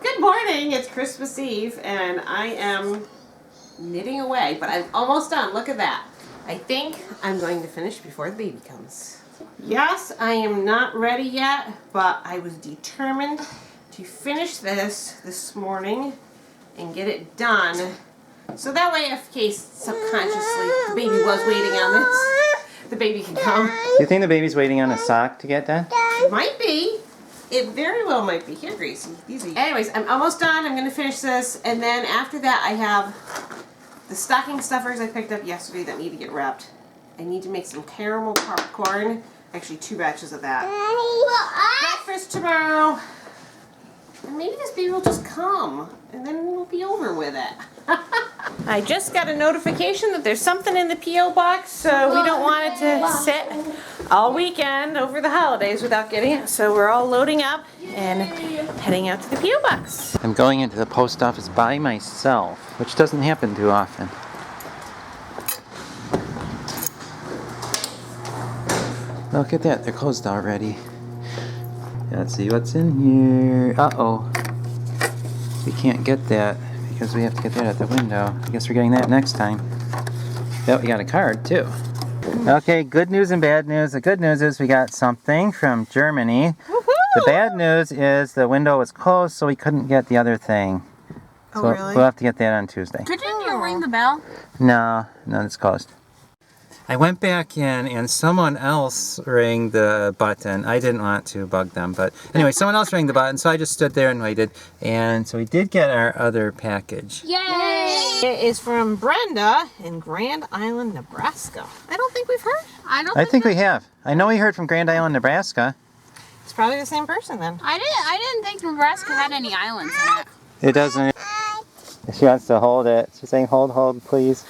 Good morning, it's Christmas Eve and I am knitting away, but I'm almost done. Look at that. I think I'm going to finish before the baby comes. Yes, I am not ready yet, but I was determined to finish this morning and get it done. So that way, in case subconsciously the baby was waiting on this, the baby can come. Do you think the baby's waiting on a sock to get done? Might be. It very well might be. Here, Gracie. These are. Anyways, I'm almost done. I'm going to finish this. And then after that, I have the stocking stuffers I picked up yesterday that need to get wrapped. I need to make some caramel popcorn. Actually, 2 batches of that. Breakfast tomorrow. And maybe this baby will just come. And then we'll be over with it. I just got a notification that there's something in the P.O. box, so we don't want it to sit all weekend over the holidays without getting it. So we're all loading up and heading out to the P.O. box. I'm going into the post office by myself, which doesn't happen too often. Look at that, they're closed already. Let's see what's in here. Uh-oh. We can't get that because we have to get that at the window. I guess we're getting that next time. Yep, we got a card too. Okay, good news and bad news. The good news is we got something from Germany. The bad news is the window was closed, so we couldn't get the other thing. Oh, so really? We'll have to get that on Tuesday. Couldn't you ring the bell? No, it's closed. I went back in and someone else rang the button. I didn't want to bug them, but anyway, someone else rang the button, so I just stood there and waited. And so we did get our other package. Yay! It is from Brenda in Grand Island, Nebraska. I don't think we've heard. I think we have. I know we heard from Grand Island, Nebraska. It's probably the same person then. I didn't think Nebraska had any islands in it. It doesn't. She wants to hold it. She's saying, hold, please.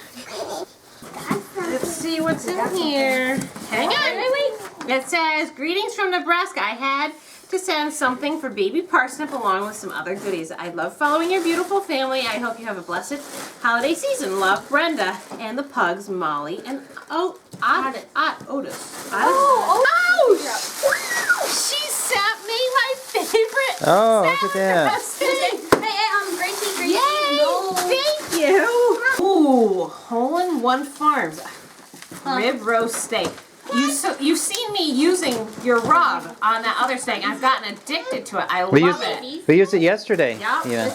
Let's see what's in here. Hang on. Wait. It says, greetings from Nebraska. I had to send something for Baby Parsnip along with some other goodies. I love following your beautiful family. I hope you have a blessed holiday season. Love, Brenda and the pugs, Molly and Otis. She sent me my favorite. Oh, look at that. Gracie. Yay! Thank you. Ooh, Hole-in-One Farms rib roast steak. You've seen me using your rub on that other steak. I've gotten addicted to it. I love it. We used it yesterday. Yeah. Yeah.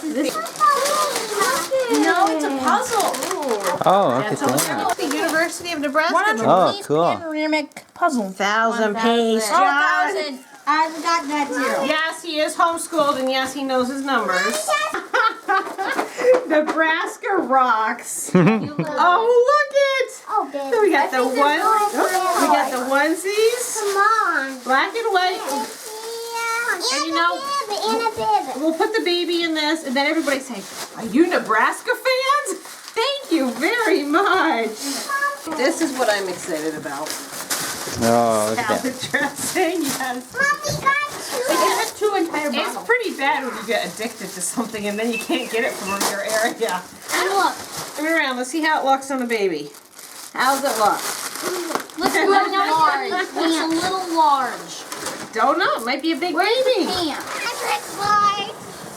No, it's a puzzle. Oh, look at that. The University of Nebraska. Oh, cool. Panoramic puzzle. 1,000-page. Oh, 1,000. I forgot that too. Yes, he is homeschooled, and yes, he knows his numbers. Nebraska rocks. Oh, look it! Oh, baby. So we got the we got the onesies, Come on. black and white. And you know, we'll put the baby in this, and then everybody say, "Are you Nebraska fans?" Thank you very much. This is what I'm excited about. Oh, look at Salad that. dressing, yes. Mommy got It's 2 entire bottles. It's pretty bad when you get addicted to something and then you can't get it from your area. And look. Turn around. Let's see how it looks on the baby. How's it look? Looks a little large. Looks a little large. Don't know. It might be a big baby.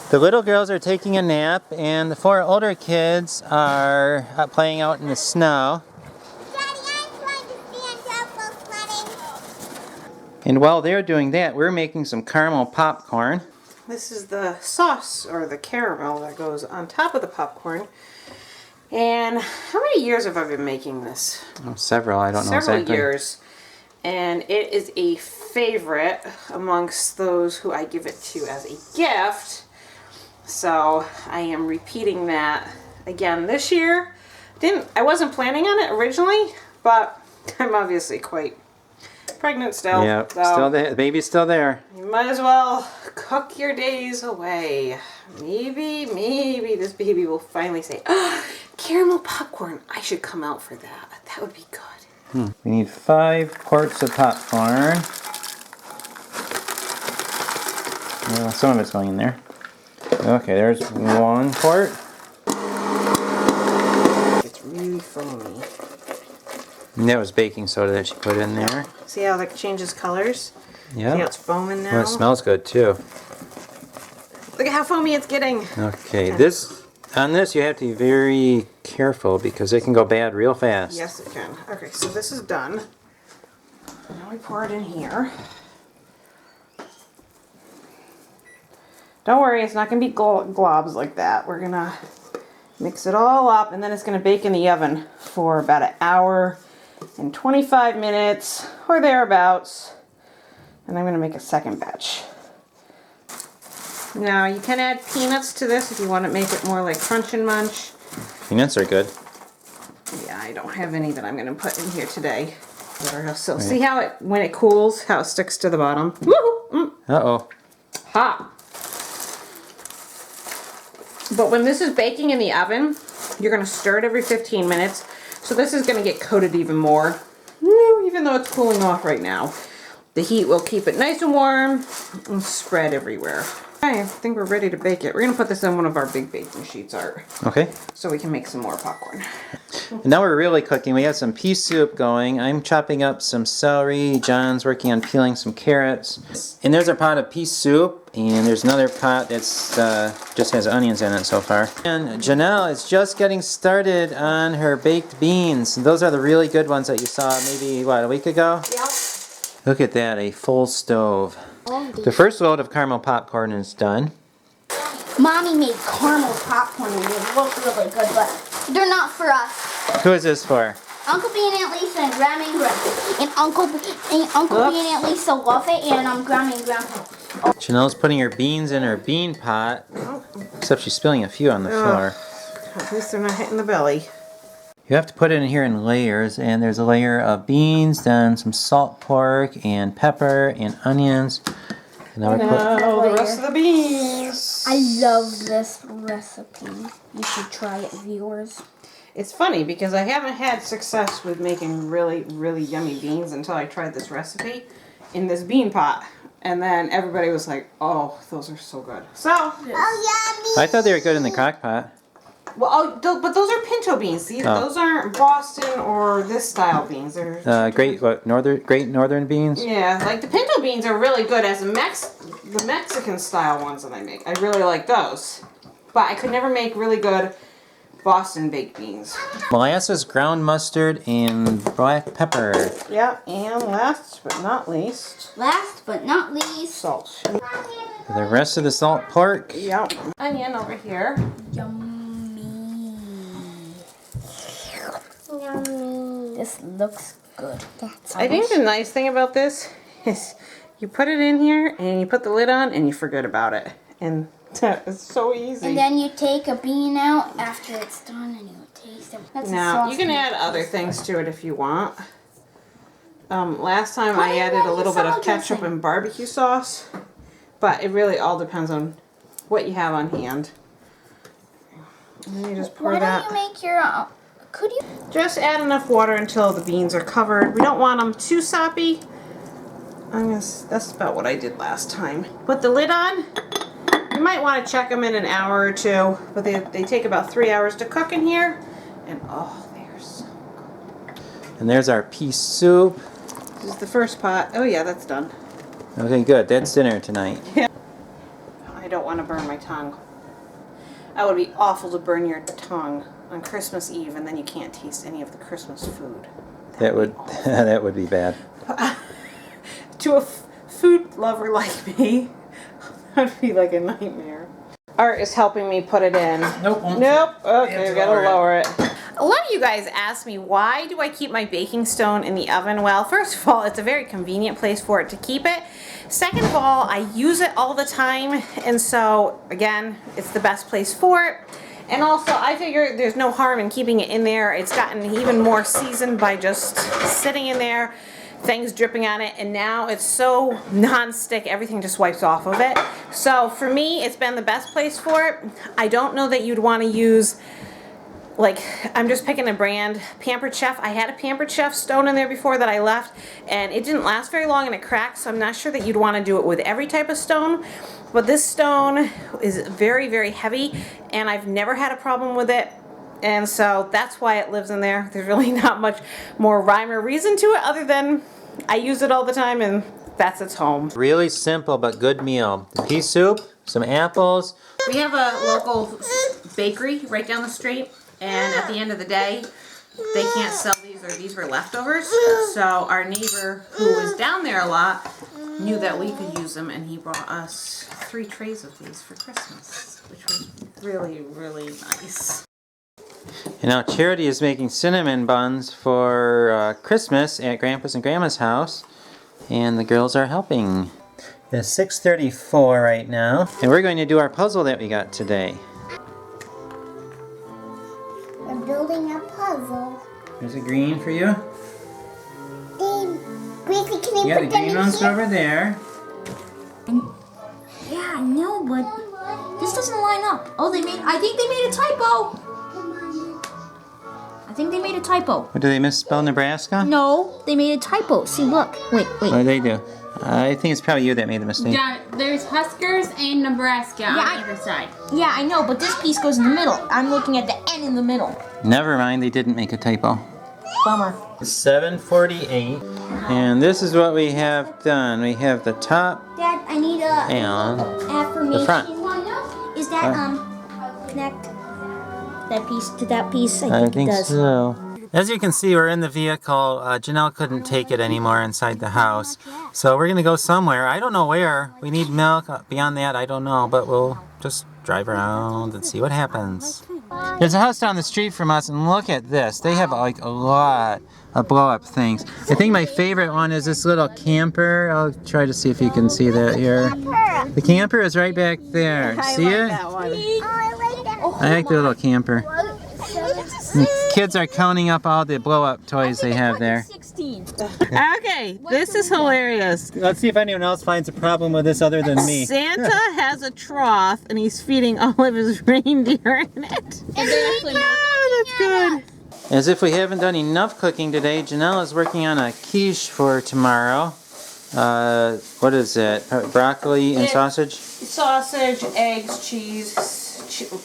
The little girls are taking a nap, and the 4 older kids are playing out in the snow. And while they're doing that, we're making some caramel popcorn. This is the sauce or the caramel that goes on top of the popcorn. And how many years have I been making this? Oh, several, I don't know exactly. Several years. And it is a favorite amongst those who I give it to as a gift. So I am repeating that again this year. I wasn't planning on it originally, but I'm obviously quite pregnant still. Yep, so still there. The baby's still there. you might as well cook your days away. Maybe this baby will finally say, "Oh, caramel popcorn. I should come out for that. That would be good." We need 5 quarts of popcorn. Well, some of it's going in there. Okay, there's 1 quart. It's really foamy. And that was baking soda that she put in there. See how that changes colors? Yeah. See how it's foaming now? Well, it smells good too. Look at how foamy it's getting. Okay, on this you have to be very careful because it can go bad real fast. Yes, it can. Okay, so this is done. Now we pour it in here. Don't worry, it's not going to be globs like that. We're going to mix it all up, and then it's going to bake in the oven for about an hour and 25 minutes or thereabouts. And I'm going to make a second batch. Now, you can add peanuts to this if you want to make it more like Crunch and Munch. Peanuts are good. Yeah, I don't have any that I'm going to put in here today. So right. See how when it cools, how it sticks to the bottom? Woo-hoo! Uh-oh. Hot. But when this is baking in the oven, you're going to stir it every 15 minutes. So this is going to get coated even more. Even though it's cooling off right now. The heat will keep it nice and warm and spread everywhere. Okay, I think we're ready to bake it. We're going to put this in one of our big baking sheets, Art. Okay. So we can make some more popcorn. And now we're really cooking. We have some pea soup going. I'm chopping up some celery. John's working on peeling some carrots. And there's our pot of pea soup. And there's another pot that's just has onions in it so far. And Janelle is just getting started on her baked beans. Those are the really good ones that you saw maybe, what, a week ago? Yep. Look at that, a full stove. The first load of caramel popcorn is done. Mommy made caramel popcorn and they look really good, but they're not for us. Who is this for? Uncle B and Aunt Lisa and Grandma and Grandpa. And Uncle B and Aunt Lisa love it, and Grandma and Grandpa. Janelle's putting her beans in her bean pot. Except she's spilling a few on the floor. At least they're not hitting the belly. You have to put it in here in layers, and there's a layer of beans, then some salt pork, and pepper, and onions. And now the rest of the beans. I love this recipe. You should try it, viewers. It's funny because I haven't had success with making really, really yummy beans until I tried this recipe in this bean pot. And then everybody was like, oh, those are so good. So, I thought they were good in the crock pot. Well, but those are pinto beans. See, those aren't Boston or this style beans. They're Great Northern beans. Yeah, like the pinto beans are really good as the Mexican style ones that I make. I really like those, but I could never make really good Boston baked beans. Molasses, ground mustard, and black pepper. Yep, and last but not least, Salt. The rest of the salt pork. Yep. Onion over here. Yummy. This looks good. I think the nice thing about this is you put it in here and you put the lid on and you forget about it. And it's so easy. And then you take a bean out after it's done and you taste it. Now, you can add other things to it if you want. Last time I added a little bit of ketchup and barbecue sauce. But it really all depends on what you have on hand. And then you just pour that. Why don't you make your... Could you... Just add enough water until the beans are covered. We don't want them too soppy. That's about what I did last time. Put the lid on. You might want to check them in an hour or two. But they take about 3 hours to cook in here. And oh, they are so good. And there's our pea soup. This is the first pot. Oh yeah, that's done. Okay, good. That's dinner tonight. Yeah. I don't want to burn my tongue. That would be awful to burn your tongue on Christmas Eve and then you can't taste any of the Christmas food. That would that would be bad. To a food lover like me, that would be like a nightmare. Art is helping me put it in. Nope. Okay, we gotta lower it. A lot of you guys ask me, why do I keep my baking stone in the oven? Well, first of all, it's a very convenient place for it to keep it. Second of all, I use it all the time, and so, again, it's the best place for it. And also, I figure there's no harm in keeping it in there. It's gotten even more seasoned by just sitting in there, things dripping on it, and now it's so non-stick, everything just wipes off of it. So for me, it's been the best place for it. I don't know that you'd want to use, like, I'm just picking a brand, Pampered Chef. I had a Pampered Chef stone in there before that I left, and it didn't last very long and it cracked, so I'm not sure that you'd want to do it with every type of stone. But this stone is very, very heavy, and I've never had a problem with it. And so that's why it lives in there. There's really not much more rhyme or reason to it other than I use it all the time and that's its home. Really simple but good meal. The pea soup, some apples, We have a local bakery right down the street, and at the end of the day, they can't sell these, or these were leftovers. So our neighbor, who was down there a lot, knew that we could use them, and he brought us 3 trays of these for Christmas, which was really, really nice. And now Charity is making cinnamon buns for Christmas at Grandpa's and Grandma's house, and the girls are helping. It's 6:34 right now, and we're going to do our puzzle that we got today. We're building a puzzle. There's a green for you. Gracie, can you Yeah, the put them green in one's here? over there. Yeah, I know, but this doesn't line up. Oh, I think they made a typo. I think they made a typo. What, did they misspell Nebraska? No, they made a typo. See, look. Wait. What did they do? I think it's probably you that made the mistake. Yeah, there's Huskers and Nebraska on Yeah, either side. Yeah, I know, but this piece goes in the middle. I'm looking at the N in the middle. Never mind, they didn't make a typo. Bummer. 7:48, and this is what we have done. We have the top Dad, I need a and affirmation. the front. Is that connect that piece to that piece? I think it does. so. As you can see, we're in the vehicle. Janelle couldn't take it anymore inside the house, so we're gonna go somewhere. I don't know where. We need milk. Beyond that, I don't know, but we'll just drive around and see what happens. There's a house down the street from us, and look at this. They have like a lot of blow-up things. I think my favorite one is this little camper. I'll try to see if you can see that here. The camper is right back there. See it? I like the little camper. And kids are counting up all the blow-up toys they have there. 16. Okay, this is hilarious. Let's see if anyone else finds a problem with this other than me. Santa has a trough, and he's feeding all of his reindeer in it. Oh, that's good. As if we haven't done enough cooking today, Janelle is working on a quiche for tomorrow. What is it? Broccoli and sausage? Sausage, eggs,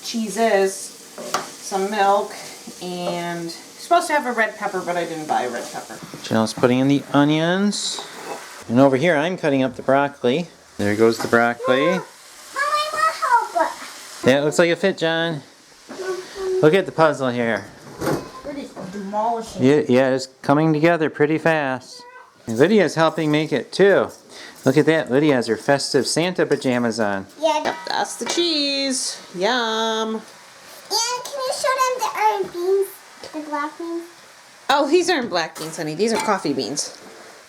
cheeses, some milk, and you're supposed to have a red pepper, but I didn't buy a red pepper. Janelle's putting in the onions. And over here, I'm cutting up the broccoli. There goes the broccoli. That looks like a fit, John. Look at the puzzle here. We're just demolishing. Yeah, it's coming together pretty fast. And Lydia's helping make it too. Look at that. Lydia has her festive Santa pajamas on. Yeah. That's the cheese. Yum. And can you show them the herb beans? The black beans? Oh, these aren't black beans, honey. These are coffee beans.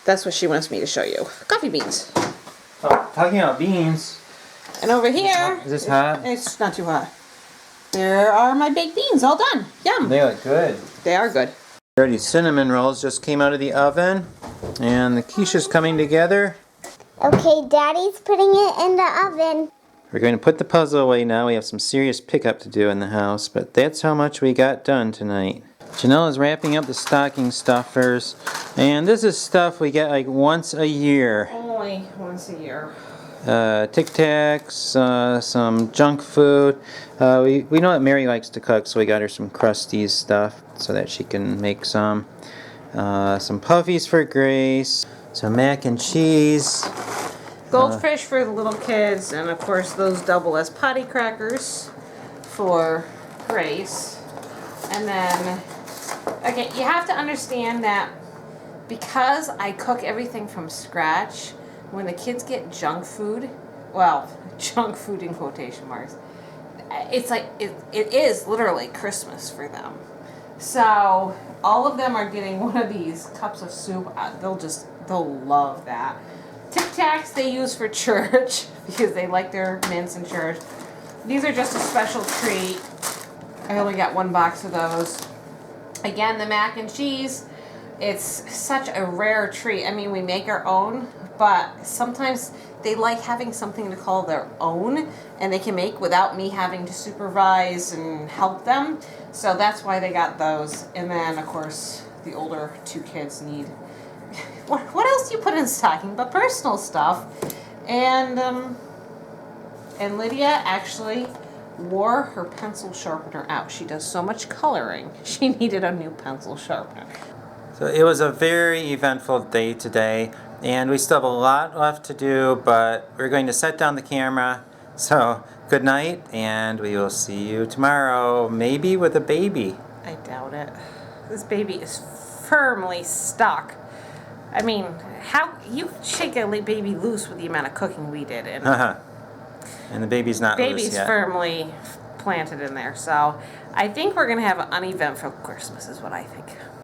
That's what she wants me to show you. Coffee beans. Oh, talking about beans. And over here, Is this hot? it's not too hot. There are my baked beans, all done. Yum. They look good. They are good. Already cinnamon rolls just came out of the oven. And the quiche is coming together. Okay, Daddy's putting it in the oven. We're going to put the puzzle away now. We have some serious pickup to do in the house, but that's how much we got done tonight. Janelle is wrapping up the stocking stuffers, and this is stuff we get like once a year. Only once a year. Tic Tacs, some junk food. We know that Mary likes to cook, so we got her some Krusteaz stuff so that she can make some. Some puffies for Grace, some mac and cheese. Goldfish for the little kids, and of course those double as potty crackers for Grace. And then, okay, you have to understand that because I cook everything from scratch, when the kids get junk food, well, junk food in quotation marks, it's like, it is literally Christmas for them. So all of them are getting one of these cups of soup. They'll love that. Tic Tacs they use for church because they like their mints in church. These are just a special treat. I only got one box of those. Again, the mac and cheese, it's such a rare treat. I mean, we make our own, but sometimes they like having something to call their own, and they can make without me having to supervise and help them. So that's why they got those. And then, of course, the older 2 kids need... What else do you put in stocking but personal stuff? And Lydia actually wore her pencil sharpener out. She does so much coloring. She needed a new pencil sharpener. So it was a very eventful day today, and we still have a lot left to do, but we're going to set down the camera So, good night, and we will see you tomorrow, maybe with a baby. I doubt it. This baby is firmly stuck. I mean, how you shake a baby loose with the amount of cooking we did, and And the baby's not loose baby's yet. firmly planted in there. So I think we're gonna have an uneventful Christmas, is what I think.